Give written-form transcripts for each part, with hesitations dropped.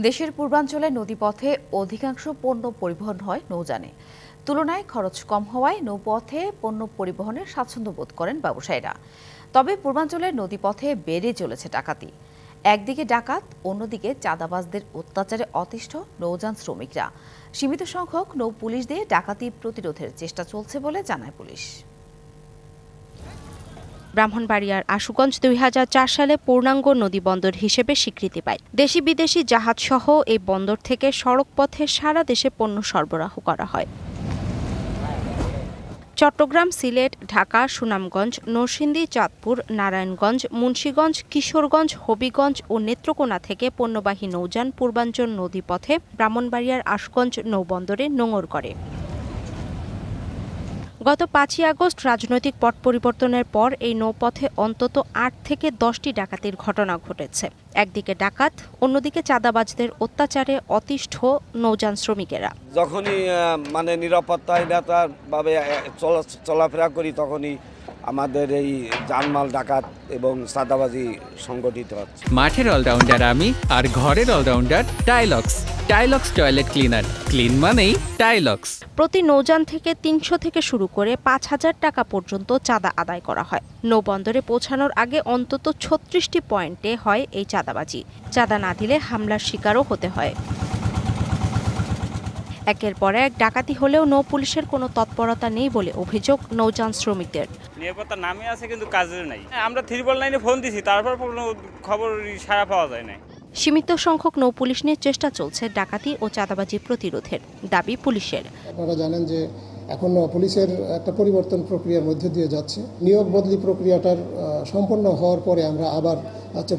দেশের পূর্বাঞ্চলে নদীপথে অধিকাংশ পণ্য পরিবহন হয় নৌযানে। তুলনায় খরচ কম হওয়ায় নৌপথে পণ্য পরিবহনের স্বাচ্ছন্দ্য বোধ করেন ব্যবসায়ীরা। তবে পূর্বাঞ্চলের নদীপথে বেড়ে চলেছে ডাকাতি। একদিকে ডাকাত, অন্যদিকে চাঁদাবাজদের অত্যাচারে অতিষ্ঠ নৌযান শ্রমিকরা। সীমিত সংখ্যক নৌ পুলিশ দিয়ে ডাকাতি প্রতিরোধের চেষ্টা চলছে বলে জানায় পুলিশ। ব্রাহ্মণবাড়িয়ার আশুগঞ্জ ২০০৪ সালে পূর্ণাঙ্গ নদীবন্দর হিসেবে স্বীকৃতি পায়। দেশি বিদেশি জাহাজসহ এই বন্দর থেকে সড়ক পথে সারা দেশে পণ্য সরবরাহ করা হয়। চট্টগ্রাম, সিলেট, ঢাকা, সুনামগঞ্জ, নরসিংদী, চাঁদপুর, নারায়ণগঞ্জ, মুন্সিগঞ্জ, কিশোরগঞ্জ, হবিগঞ্জ ও নেত্রকোনা থেকে পণ্যবাহী নৌযান পূর্বাঞ্চল নদীপথে ব্রাহ্মণবাড়িয়ার আশুগঞ্জ নৌবন্দরে নোঙর করে। গত ৫ই আগস্ট রাজনৈতিক পট পরিবর্তনের পর এই নৌপথে অন্তত ৮ থেকে 10টি ডাকাতির ঘটনা ঘটেছে। একদিকে ডাকাত, অন্যদিকে চাঁদাবাজদের অত্যাচারে অতিষ্ঠ নৌযান শ্রমিকেরা। যখনই নিরাপত্তাহীনতাভাবে চলাফেরা করি তখনই আমাদের এই জানমাল ডাকাত এবং চাঁদাবাজি সংগঠিত হচ্ছে। মাঠের অলরাউন্ডার আমি, আর ঘরের অলরাউন্ডার টাইলক্স। টাইলক্স টয়লেট ক্লিনার, ক্লিন মানেই টাইলক্স। প্রতি নৌযান থেকে ৩০০ থেকে শুরু করে ৫,০০০ টাকা পর্যন্ত চাঁদা আদায় করা হয়। নৌবন্দরে পৌঁছানোর আগে অন্তত ৩৬টি পয়েন্টে হয় এই চাঁদাবাজি। চাঁদা না দিলে হামলার শিকারও হতে হয়। একের পর এক ডাকাতি হলেও নৌ পুলিশের কোনো তৎপরতা নেই বলে অভিযোগ নৌযান শ্রমিকদের। নিরাপত্তা নামে আছে কিন্তু কাজের নাই। আমরা 999 ফোন দিছি, তারপর কোনো খবর সাড়া পাওয়া যায় না। সীমিত সংখ্যক নৌ পুলিশ নিয়ে চেষ্টা চলছে ডাকাতি ও চাঁদাবাজি প্রতিরোধের, দাবি পুলিশের। আপনারা জানেন যে এখন পুলিশের একটা পরিবর্তন প্রক্রিয়ার মধ্যে দিয়ে যাচ্ছে। নিয়োগ বদলি প্রক্রিয়াটার সম্পন্ন হওয়ার পরে আমরা আবার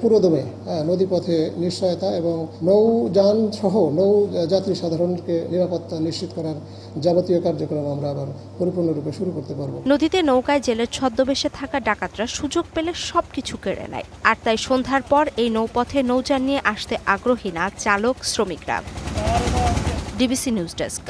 পুরোদমে নদীপথে নিশ্চয়তা এবং নৌযান সহ নৌ যাত্রী সাধারণকে নিরাপত্তা নিশ্চিত করার যাবতীয় কার্যক্রম আমরা আবার পরিপূর্ণরূপে শুরু করতে পারব। নদীতে নৌকায় জেলের ছদ্মবেশে থাকা ডাকাতরা সুযোগ পেলে সবকিছু কেড়ে নেয়। আর তাই সন্ধ্যার পর এই নৌপথে নৌযান নিয়ে আসতে আগ্রহী না চালক শ্রমিকরা। DBC news desk.